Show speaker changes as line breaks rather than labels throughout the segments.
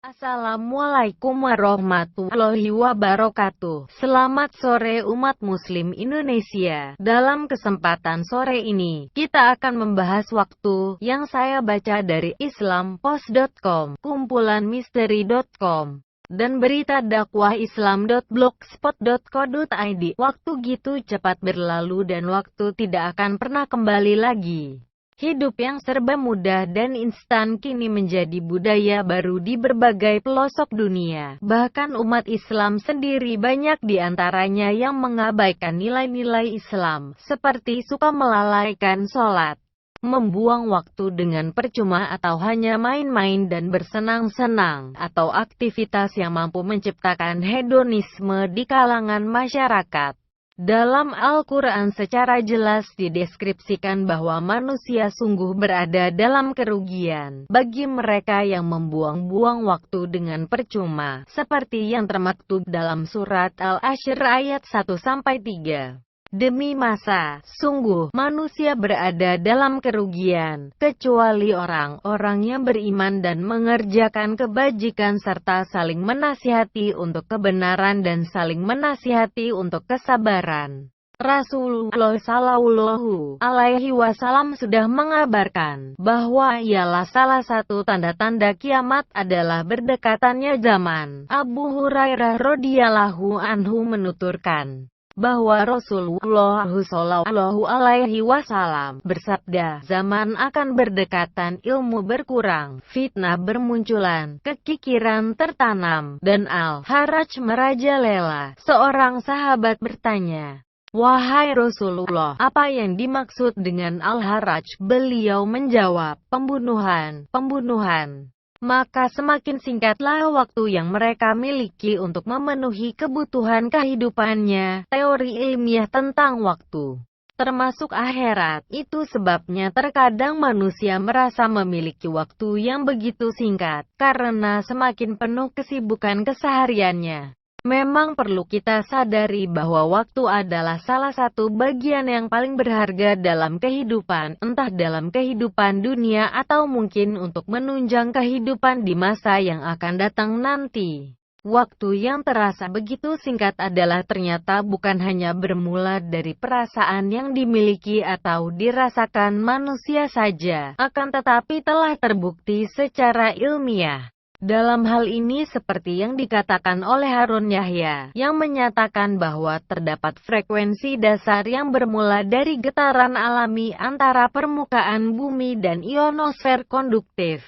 Assalamualaikum warahmatullahi wabarakatuh. Selamat sore umat muslim Indonesia. Dalam kesempatan sore ini, kita akan membahas waktu yang saya baca dari islampost.com, kumpulan misteri.com, dan berita dakwah islam.blogspot.co.id. Waktu gitu cepat berlalu dan waktu tidak akan pernah kembali lagi. Hidup yang serba mudah dan instan kini menjadi budaya baru di berbagai pelosok dunia. Bahkan umat Islam sendiri banyak di antaranya yang mengabaikan nilai-nilai Islam, seperti suka melalaikan sholat, membuang waktu dengan percuma atau hanya main-main dan bersenang-senang, atau aktivitas yang mampu menciptakan hedonisme di kalangan masyarakat. Dalam Al-Quran secara jelas dideskripsikan bahwa manusia sungguh berada dalam kerugian bagi mereka yang membuang-buang waktu dengan percuma, seperti yang termaktub dalam surat Al-Ashr ayat 1-3. Demi masa, sungguh, manusia berada dalam kerugian, kecuali orang-orang yang beriman dan mengerjakan kebajikan serta saling menasihati untuk kebenaran dan saling menasihati untuk kesabaran. Rasulullah Shallallahu Alaihi Wasallam sudah mengabarkan bahwa ialah salah satu tanda-tanda kiamat adalah berdekatannya zaman. Abu Hurairah radhiyallahu anhu menuturkan bahwa Rasulullah Shallallahu Alaihi Wasallam bersabda, zaman akan berdekatan, ilmu berkurang, fitnah bermunculan, kekikiran tertanam, dan al-haraj merajalela. Seorang sahabat bertanya, "Wahai Rasulullah, apa yang dimaksud dengan al-haraj?" Beliau menjawab, "Pembunuhan, pembunuhan." Maka semakin singkatlah waktu yang mereka miliki untuk memenuhi kebutuhan kehidupannya. Teori ilmiah tentang waktu, termasuk akhirat, itu sebabnya terkadang manusia merasa memiliki waktu yang begitu singkat, karena semakin penuh kesibukan kesehariannya. Memang perlu kita sadari bahwa waktu adalah salah satu bagian yang paling berharga dalam kehidupan, entah dalam kehidupan dunia atau mungkin untuk menunjang kehidupan di masa yang akan datang nanti. Waktu yang terasa begitu singkat adalah ternyata bukan hanya bermula dari perasaan yang dimiliki atau dirasakan manusia saja, akan tetapi telah terbukti secara ilmiah. Dalam hal ini seperti yang dikatakan oleh Harun Yahya, yang menyatakan bahwa terdapat frekuensi dasar yang bermula dari getaran alami antara permukaan bumi dan ionosfer konduktif.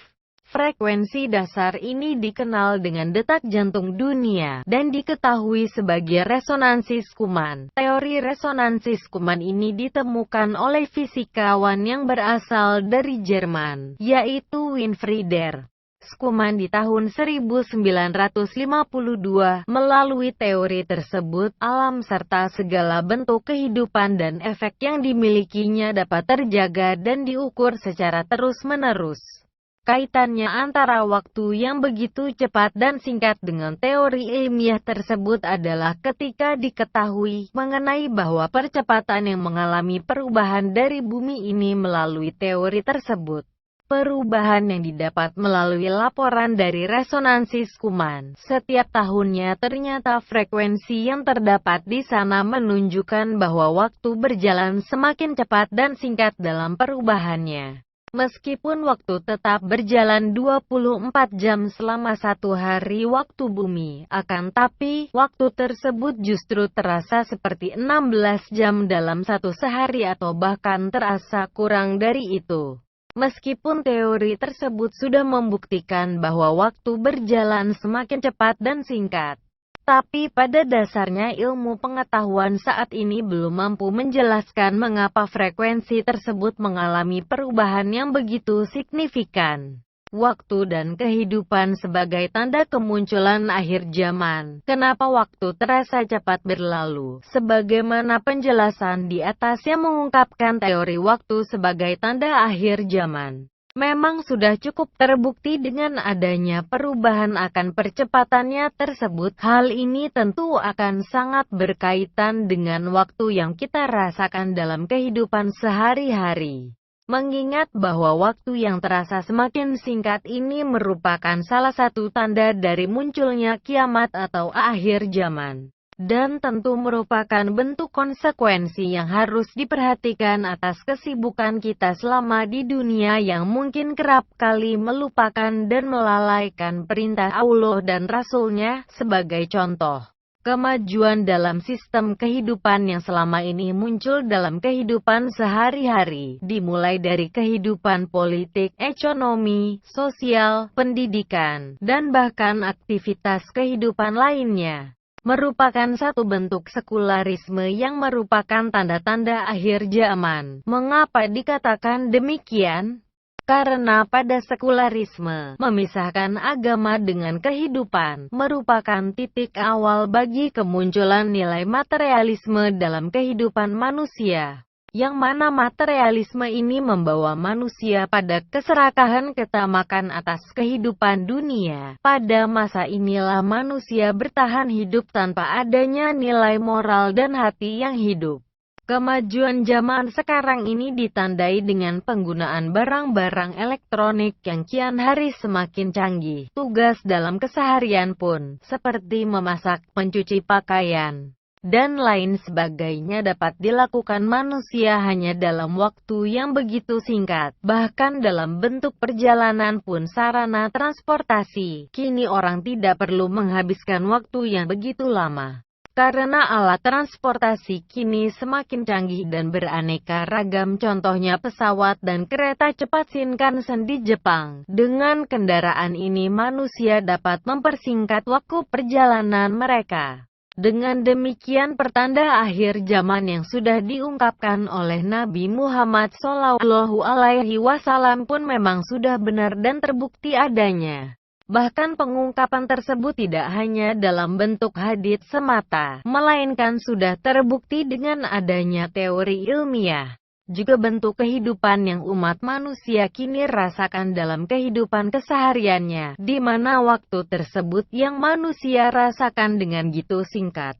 Frekuensi dasar ini dikenal dengan detak jantung dunia, dan diketahui sebagai resonansi Schumann. Teori resonansi Schumann ini ditemukan oleh fisikawan yang berasal dari Jerman, yaitu Winfried Schumann di tahun 1952. Melalui teori tersebut, alam serta segala bentuk kehidupan dan efek yang dimilikinya dapat terjaga dan diukur secara terus-menerus. Kaitannya antara waktu yang begitu cepat dan singkat dengan teori ilmiah tersebut adalah ketika diketahui mengenai bahwa percepatan yang mengalami perubahan dari bumi ini melalui teori tersebut. Perubahan yang didapat melalui laporan dari resonansi Schumann setiap tahunnya, ternyata frekuensi yang terdapat di sana menunjukkan bahwa waktu berjalan semakin cepat dan singkat dalam perubahannya. Meskipun waktu tetap berjalan 24 jam selama satu hari waktu bumi, akan tapi waktu tersebut justru terasa seperti 16 jam dalam satu sehari atau bahkan terasa kurang dari itu. Meskipun teori tersebut sudah membuktikan bahwa waktu berjalan semakin cepat dan singkat, tapi pada dasarnya ilmu pengetahuan saat ini belum mampu menjelaskan mengapa frekuensi tersebut mengalami perubahan yang begitu signifikan. Waktu dan kehidupan sebagai tanda kemunculan akhir zaman. Kenapa waktu terasa cepat berlalu? Sebagaimana penjelasan di atas yang mengungkapkan teori waktu sebagai tanda akhir zaman, memang sudah cukup terbukti dengan adanya perubahan akan percepatannya tersebut. Hal ini tentu akan sangat berkaitan dengan waktu yang kita rasakan dalam kehidupan sehari-hari. Mengingat bahwa waktu yang terasa semakin singkat ini merupakan salah satu tanda dari munculnya kiamat atau akhir zaman. Dan tentu merupakan bentuk konsekuensi yang harus diperhatikan atas kesibukan kita selama di dunia yang mungkin kerap kali melupakan dan melalaikan perintah Allah dan Rasul-Nya. Sebagai contoh, kemajuan dalam sistem kehidupan yang selama ini muncul dalam kehidupan sehari-hari, dimulai dari kehidupan politik, ekonomi, sosial, pendidikan, dan bahkan aktivitas kehidupan lainnya, merupakan satu bentuk sekularisme yang merupakan tanda-tanda akhir zaman. Mengapa dikatakan demikian? Karena pada sekularisme, memisahkan agama dengan kehidupan, merupakan titik awal bagi kemunculan nilai materialisme dalam kehidupan manusia. Yang mana materialisme ini membawa manusia pada keserakahan ketamakan atas kehidupan dunia. Pada masa inilah manusia bertahan hidup tanpa adanya nilai moral dan hati yang hidup. Kemajuan zaman sekarang ini ditandai dengan penggunaan barang-barang elektronik yang kian hari semakin canggih. Tugas dalam keseharian pun, seperti memasak, mencuci pakaian, dan lain sebagainya dapat dilakukan manusia hanya dalam waktu yang begitu singkat. Bahkan dalam bentuk perjalanan pun sarana transportasi, kini orang tidak perlu menghabiskan waktu yang begitu lama. Karena alat transportasi kini semakin canggih dan beraneka ragam, contohnya pesawat dan kereta cepat Shinkansen di Jepang. Dengan kendaraan ini manusia dapat mempersingkat waktu perjalanan mereka. Dengan demikian pertanda akhir zaman yang sudah diungkapkan oleh Nabi Muhammad SAW pun memang sudah benar dan terbukti adanya. Bahkan pengungkapan tersebut tidak hanya dalam bentuk hadits semata, melainkan sudah terbukti dengan adanya teori ilmiah. Juga bentuk kehidupan yang umat manusia kini rasakan dalam kehidupan kesehariannya, di mana waktu tersebut yang manusia rasakan dengan gitu singkat.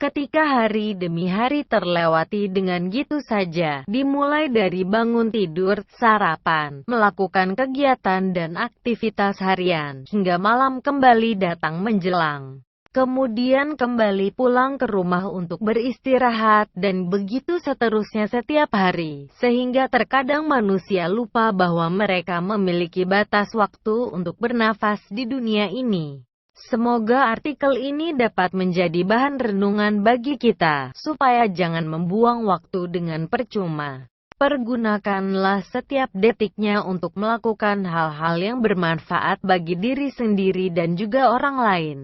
Ketika hari demi hari terlewati dengan gitu saja, dimulai dari bangun tidur, sarapan, melakukan kegiatan dan aktivitas harian, hingga malam kembali datang menjelang. Kemudian kembali pulang ke rumah untuk beristirahat, dan begitu seterusnya setiap hari, sehingga terkadang manusia lupa bahwa mereka memiliki batas waktu untuk bernafas di dunia ini. Semoga artikel ini dapat menjadi bahan renungan bagi kita, supaya jangan membuang waktu dengan percuma. Pergunakanlah setiap detiknya untuk melakukan hal-hal yang bermanfaat bagi diri sendiri dan juga orang lain.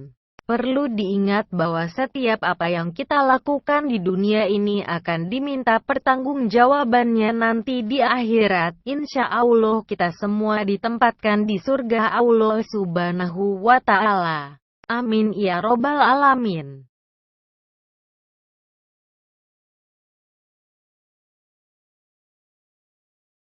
Perlu diingat bahwa setiap apa yang kita lakukan di dunia ini akan diminta pertanggungjawabannya nanti di akhirat. Insya Allah kita semua ditempatkan di surga Allah Subhanahu wa Ta'ala. Amin ya robbal alamin.